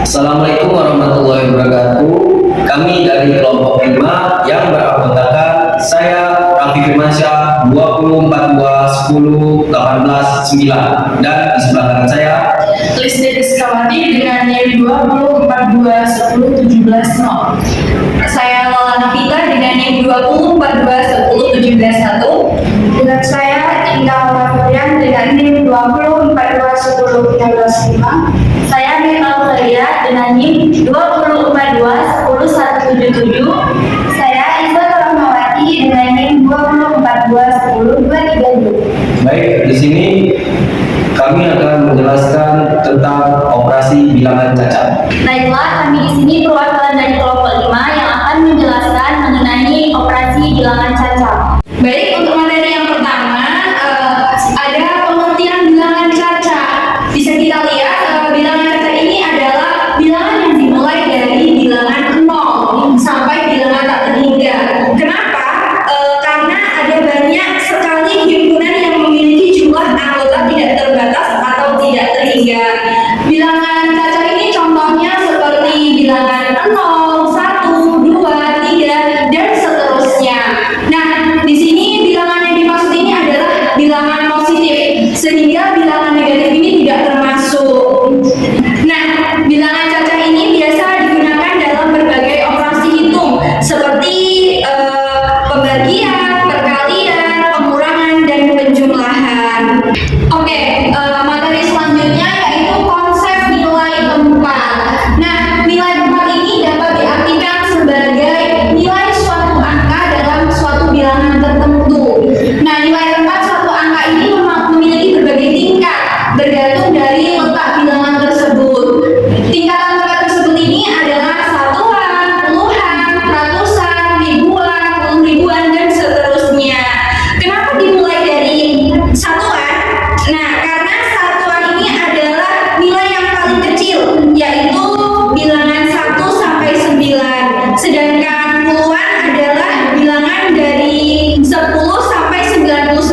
Assalamualaikum warahmatullahi wabarakatuh. Kami dari kelompok 5 yang beranggotakan saya Raffi Firmansyah 2042 10 18 9 dan di sebelah kanan saya Lisni Rizkawati dengan NIM 2042 10 17 0. Saya Lola Nafita dengan NIM 2042 10 17 1. Dengan saya Indah Laurian dengan NIM 2042 10 13 5. Saya Mita Aurelia dengan NIM 2042 10 177. Saya Isa Rahmawati dengan NIM 2042 10 232. Baik, di sini kami akan menjelaskan tentang operasi bilangan cacat. Baiklah, kami di sini perwakilan dari kelompok 5 yang akan menjelaskan mengenai operasi bilangan cacat. Baik, untuk materi yang pertama ada pengertian bilangan cacat. Bisa kita lihat bilangan cacat ini adalah bilangan yang dimulai dari bilangan 0 sampai bilangan tak terhingga. Kenapa? Karena ada banyak sekali himpunan yang memiliki jumlah anggota tidak terbatas atau tidak terhingga. Bilangan cacat ini contohnya seperti bilangan 0, 1, 2, 3, dan seterusnya. Nah, di sini bilangan yang dimaksud ini adalah bilangan positif, sehingga bilangan negatif ini tidak termasuk. Nah, bilangan cacat ini biasa digunakan dalam berbagai operasi hitung, seperti pembagian, perkalian, pengurangan, dan penjumlahan. Oke, materi selanjutnya yaitu konsep nilai tempat. Nah, nilai tempat ini dapat diartikan sebagai nilai suatu angka dalam suatu bilangan tertentu. Nah, nilai tempat suatu angka ini memiliki berbagai tingkat, bergantung dari letak bilangan tersebut. Tingkatan tempat tersebut ini adalah satuan, puluhan, ratusan, ribuan, puluh ribuan, dan seterusnya. Kenapa dimulai dari satuan? Nah, karena satuan ini adalah nilai yang paling kecil, yaitu bilangan 1 sampai 9. Sedangkan puluhan adalah bilangan dari 10 sampai 99.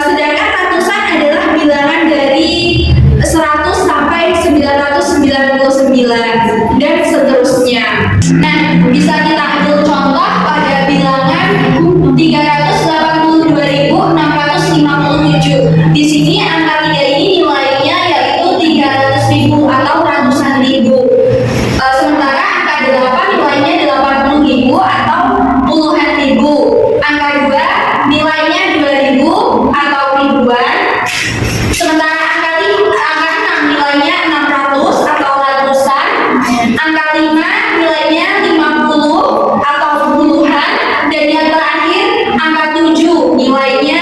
Sedangkan ratusan adalah bilangan dari 100 sampai 999 dan seterusnya. Nah, bisa kita ambil contoh pada bilangan 382.657. Di sini angka 3 ini nilainya yaitu 300.000 atau ratusan ribu. Sementara angka 8 nilainya 80.000 atau puluhan ribu. Angka 2 nilainya 2.000 atau ribuan. Sementara angka 6 nilainya 600 atau ratusan. Angka 5 nilainya 50 atau puluhan. Dan yang terakhir angka 7 nilainya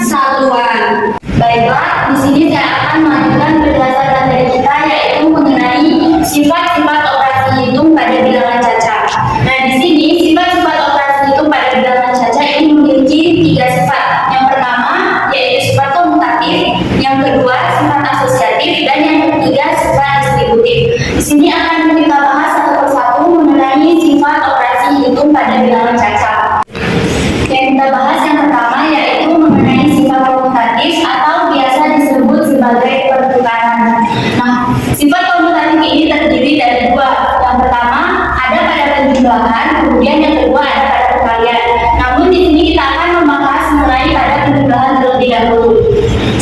satuan. Baiklah, di sini saya akan melanjutkan penjelasan materi kita yaitu mengenai sifat-sifat operasi hitung pada bilangan cacat. Nah, di sini sifat-sifat operasi hitung pada bilangan cacat ini memiliki 3 sifat. Yang pertama yaitu sifat komutatif, yang kedua sifat asosiatif, dan yang ketiga sifat distributif. Di sini akan kita bahas satu persatu mengenai sifat operasi hitung pada bilangan cacat. Yang kita bahas yang pertama yaitu mengenai sifat komutatif atau biasa disebut sebagai pertukaran. Nah, sifat komutatif ini terdiri dari 2. Yang pertama ada pada penjumlahan, kemudian yang kedua ada pada perkalian. Namun di sini kita akan membahas mengenai pada penjumlahan terlebih dahulu.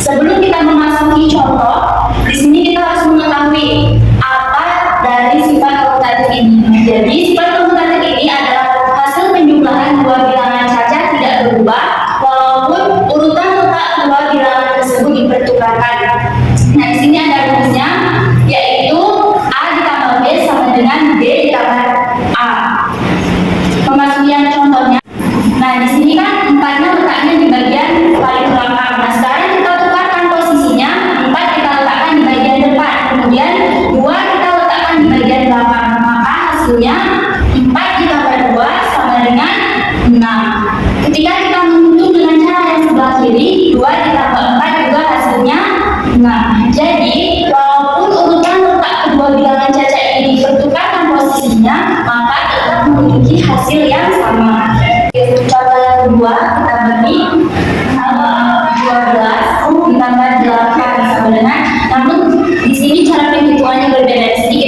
Sebelum kita memasuki contoh, di sini kita harus mengetahui apa dari sifat komutatif ini. Jadi sifat komutatif ini adalah hasil penjumlahan dua bilangan cacat tidak berubah walaupun urutan letak dua bilangan tersebut dipertukarkan. Nah, di sini ada rumusnya yaitu A ditambah B sama dengan B ditambah A. Memasuki yang contohnya. Nah, di sini kan 4-nya letaknya di bagian paling belakang. Nah, sekarang kita tukarkan posisinya. 4 kita letakkan di bagian depan, kemudian 2 kita letakkan di bagian belakang. Maka hasilnya 4 ditambah 2 sama dengan 6. Ketika kita menghitung dengan cara yang sebelah kiri, 2 ditambah 4 juga hasilnya 6. Jadi, walaupun urutan letak kedua bilangan cacat ini dipertukarkan posisinya, maka tetap memiliki hasil yang sama. Contoh yang kedua, kita beri 12 ditambah 8 sama dengan, namun di sini cara penghitungannya berbeda sedikit.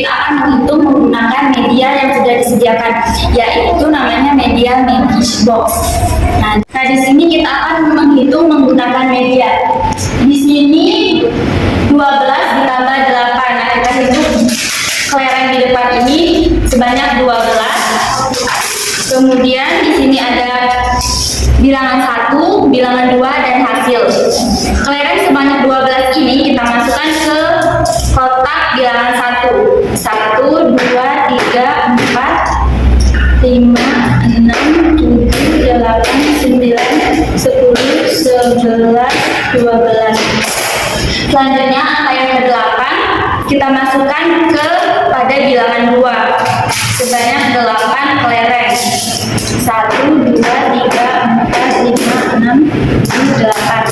membedakan, yaitu namanya media Magic Box. Nah, di sini kita akan menghitung menggunakan media. Di sini 12 ditambah 8. Nah, kita hitung kelereng di depan ini sebanyak 12. Kemudian di sini ada bilangan 1, bilangan 2, dan hasil. Kelereng sebanyak 12 ini kita masukkan ke kotak bilangan 1. 1, 2, 3, 4, 5, 6, 7, 8, 9, 10, 11, 12. Selanjutnya angka yang ke-8 kita masukkan ke pada bilangan 2 sebanyak 8 kelereng. 1, 2, 3, 4, 5, 6, 7, 8.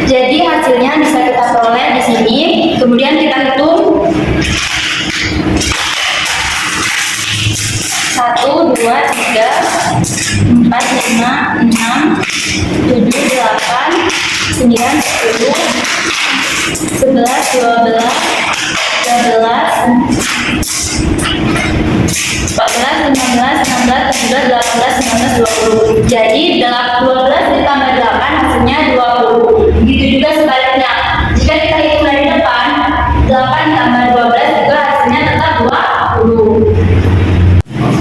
Jadi hasilnya bisa kita peroleh di sini. Kemudian kita hitung 1, 2, 3, 4, 5, 6, 7, 8, 9, 10, 11, 12, 13, 14, 15, 16, 17, 18, 19, 20. Jadi 12 ditambah 8 hasilnya 20. Begitu juga sebaliknya. Jika kita hitung dari depan, 8 tambah 12 juga hasilnya tetap 20.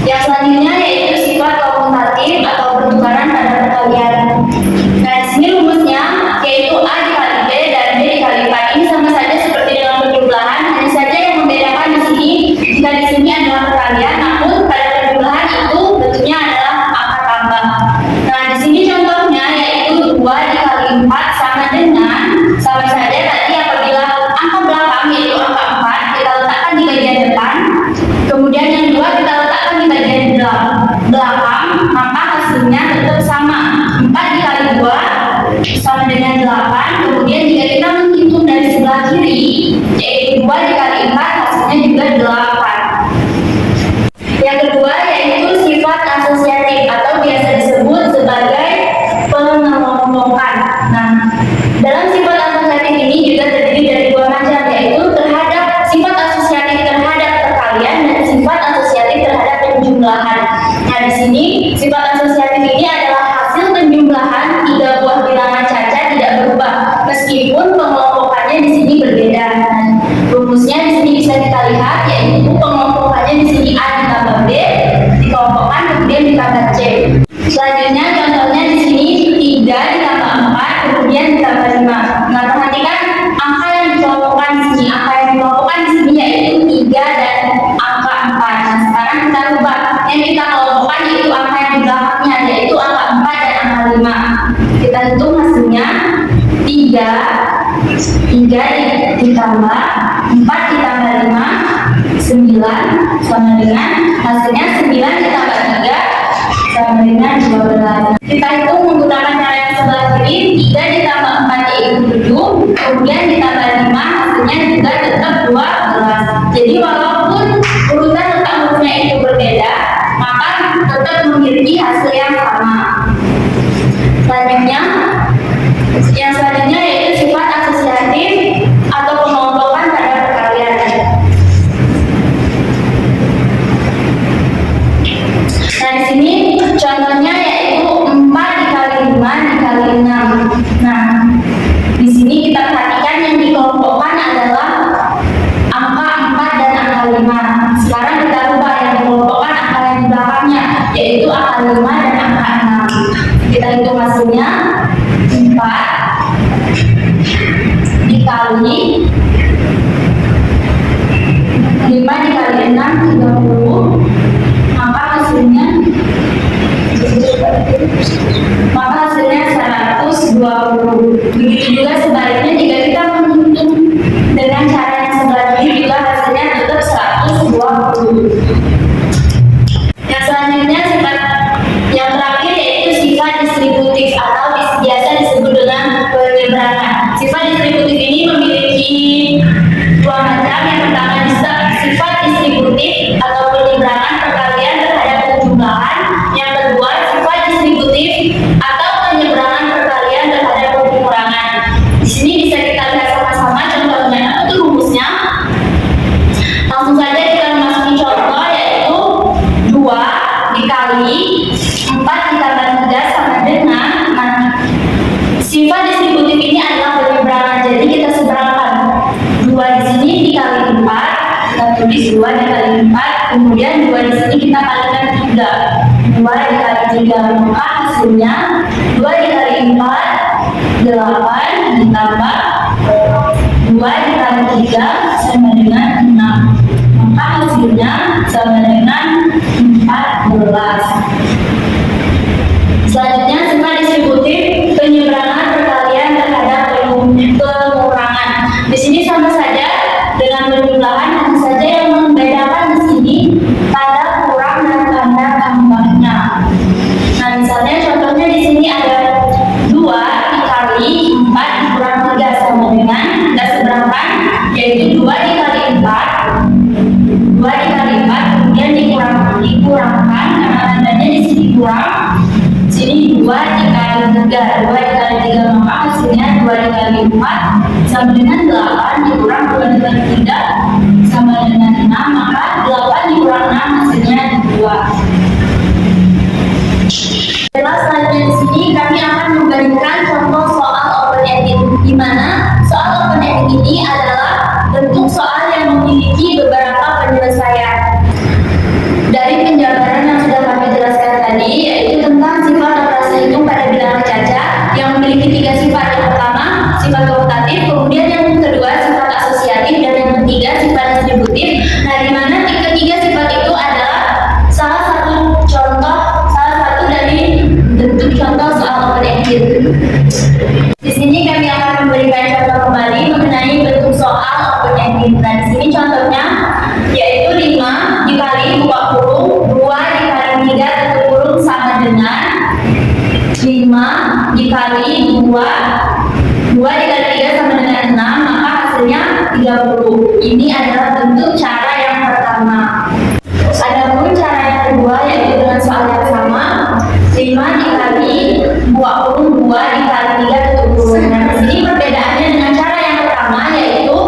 Yang selanjutnya yaitu sifat komutatif atau pertukaran pada perkalian. Nah, di sini rumusnya yaitu A dikali B dan B dikali 4. Ini sama saja seperti dengan penjumlahan, hanya saja yang membedakan di sini jika di sini adalah perkalian, namun pada penjumlahan itu bentuknya adalah angka tambah. Nah, di sini contohnya yaitu 2 dikali 4 sama saja tadi apabila angka belakang yaitu angka 4 kita letakkan di bagian depan, kemudian yang 2 kita letakkan di bagian belakang, maka hasilnya tetap sama. 4 dikali 2 sama dengan 8. Kemudian jika kita menghitung dari sebelah kiri yaitu 2 dikali 4 hasilnya juga 8. Yang kedua yaitu sifat asosiatif atau biasa disebut sebagai pengelompokan. Nah, dalam sifat asosiatif ini juga terdiri dari dua macam, yaitu sifat asosiatif terhadap perkalian dan sifat asosiatif terhadap penjumlahan. Nah, di sini sifat asosiatif ini adalah hasil penjumlahan 3 buah bilangan cacat tidak berubah meskipun pengelompokannya di sini berbeda. Rumusnya di sini bisa kita lihat, yaitu pengelompokannya di sini A ditambah B dikelompokkan kemudian ditambah C. Selanjutnya contohnya di sini 3 ditambah 4 kemudian ditambah 5. Nah, perhatikan angka yang dikelompokkan di sini. Angka yang dikelompokkan di sini yaitu 3 dan angka 4. Nah, sekarang kita rubah. Yang kita kelompokkan yaitu angka yang di belakangnya yaitu angka 4 dan angka 5. Kita hitung hasilnya 3 ditambah 4 ditambah 5, 9 sama dengan hasilnya 9 ditambah 3 sama dengan 12. Kita hitung menggunakan cara yang sebelah kiri. 3 ditambah 4 yaitu 7, kemudian ditambah 5 hasilnya juga tetap 12. Jadi walaupun urutan letak hurufnya itu berbeda, maka tetap memiliki hasil yang sama. Selanjutnya yaitu sifat asosiatif atau pengelompokan pada perkalian. Nah, di sini contohnya yaitu 4 dikali 5 dikali 6. Nah, di sini kita perhatikan yang dikelompokkan adalah angka 4 dan angka 5. Sekarang kita rubah yang dikelompokkan angka yang di belakangnya yaitu angka 5 dan angka 6. Kita hitung hasilnya 4 dikali 5 dikali 6 30, maka hasilnya 120. Begitu juga sebaliknya jika kita menghitung dengan cara yang sebelah kiri juga hasilnya tetap 120. Yang selanjutnya sifat yang terakhir yaitu sifat distributif atau biasa disebut dengan penyeberangan. Sifat distributif ini memiliki dua macam. Yang pertama sifat distributif atau penyeberangan perkalian terhadap penjumlahan. Yang kedua sifat distributif atau penyeberangan perkalian terhadap pengurangan. Di sini bisa kita lihat sama-sama contohnya. Apa itu rumusnya? Langsung saja kita memasuki contoh yaitu 4, kita tulis 2 dikali 4, kemudian 2 di sini kita kalikan 3. 2 dikali 3, maka hasilnya 2 dikali 4, 8 ditambah 2 dikali 3 sama dengan 6. Maka hasilnya sama dengan 14. Selanjutnya skema distributif penyeberangan perkalian terhadap pengurangan. Di sini sama saja dengan penjumlahan, hanya saja yang membedakan di sini pada kurang dan tanda tambahnya. Nah, misalnya contohnya di sini ada 2 dikali 4 dikurang 3 sama dengan kita seberangkan, yaitu 2 dikali 4, 2 dikali 4 kemudian dikurangkan karena tandanya di sini kurang. Sini 2 dikali 3, 2 dikali 3, maka hasilnya 2 dikali 4 sama dengan 8 dikurang 2 dikali 3 sama dengan 6, maka 8 dikurang 6 hasilnya 2. Selanjutnya di sini kami akan memberikan contoh soal open ended, di mana soal open ended ini adalah bentuk soal yang memiliki beberapa penyelesaian. Dari penjabaran yang sudah kami jelaskan tadi, yaitu tentang sifat operasi hitung pada bilangan cacat yang memiliki 3 sifat. Yang pertama, sifat komutatif, kemudian yang kedua, sifat asosiatif, dan yang ketiga, sifat distributif. Nah, di mana ketiga sifat itu adalah salah satu dari bentuk contoh soal open-ended. Di sini kami akan memberikan contoh kembali mengenai bentuk soal open-ended. Nah, di sini contohnya yaitu 5 dikali 20, 2 dikali 3 tutup kurung sama dengan 5 dikali 2, 2 dikali 3 sama dengan 6, maka hasilnya 30. Ini adalah bentuk cara yang pertama. Adapun cara yang kedua yaitu dengan soal yang sama, 5 dikali 20, 2 dikali 3 tutup kurung. Nah, di sini perbedaannya dengan cara yang pertama yaitu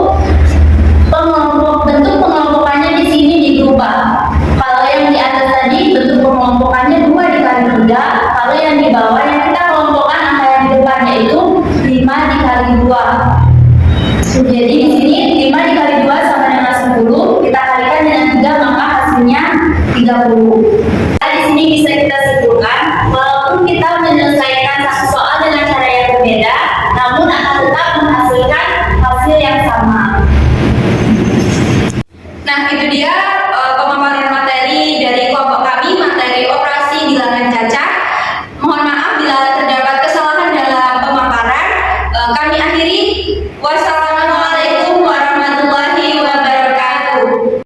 bentuk pengelompokannya di sini diubah. Kalau yang di atas tadi bentuk pengelompokannya 2 dikali 3, kalau yang di bawah yang kita kelompokkan angka yang di depan yaitu 5 dikali 2. Jadi di sini 5 dikali 2 sama dengan 10, kita kalikan dengan 3 maka hasilnya 30. Nah, di sini bisa kita simpulkan walaupun kita menyelesaikan satu soal dengan cara yang berbeda, namun akan tetap menghasilkan hasil yang sama. Nah, itu dia pemaparan materi dari kelompok kami, materi operasi bilangan cacat. Mohon maaf bila terdapat kesalahan dalam pemaparan. Kami akhiri. Wassalamualaikum